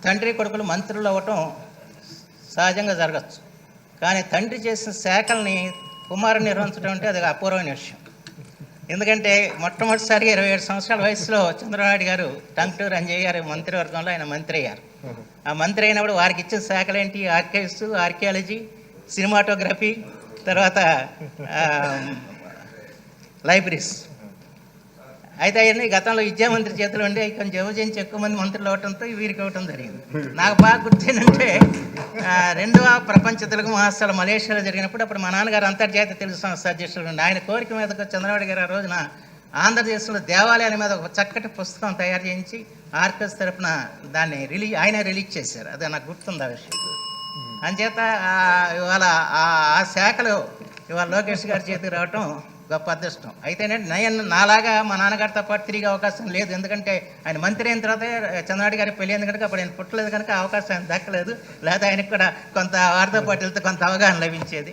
తండ్రి కొడుకులు మంత్రులు అవ్వటం సహజంగా జరగచ్చు. కానీ తండ్రి చేసిన శాఖల్ని కుమారుడు నిర్వహించడం అంటే అది అపూర్వమైన విషయం. ఎందుకంటే మొట్టమొదటిసారిగా 27 సంవత్సరాల వయసులో చంద్రబాబు గారు టంగుటూరి అంజయ్య గారు మంత్రివర్గంలో ఆయన మంత్రి అయ్యారు. ఆ మంత్రి అయినప్పుడు వారికి ఇచ్చిన శాఖలు ఏంటి? ఆర్కైవ్స్, ఆర్కియాలజీ, సినిమాటోగ్రఫీ, తర్వాత లైబ్రరీస్. అయితే అవన్నీ గతంలో విద్యామంత్రి చేతులు ఉండి కొంచెం విభజించి ఎక్కువ మంది మంత్రులు అవ్వడంతో వీరికి ఇవ్వటం జరిగింది. నాకు బాగా గుర్తుందంటే 2వ ప్రపంచ తెలుగు మహోత్సవాలు మలేషియాలో జరిగినప్పుడు అప్పుడు మా నాన్నగారు అంతర్జాతీయ తెలుగు సంస్థ అధ్యక్షులు ఉండి ఆయన కోరిక మీద చంద్రబాబు గారు ఆ రోజున ఆంధ్రదేశంలో దేవాలయాల మీద ఒక చక్కటి పుస్తకం తయారు చేయించి ఆర్కైవ్స్ తరఫున దాన్ని ఆయన రిలీజ్ చేశారు. అదే నాకు గుర్తుంది ఆ విషయం. అంచేత ఇవాళ ఆ శాఖలో ఇవాళ లోకేష్ గారి చేతికి రావటం గొప్ప అదృష్టం. అయితేనంటే నాలాగా మా నాన్నగారితో పాటు తిరిగే అవకాశం లేదు. ఎందుకంటే ఆయన మంత్రి అయిన తర్వాత చంద్రబాబు గారికి పెళ్ళి అయింది కనుక అప్పుడు ఆయన పుట్టలేదు కనుక అవకాశం ఆయన దక్కలేదు. లేదా ఆయనకు కూడా కొంత వారితో పాటు వెళ్తే కొంత అవగాహన లభించేది.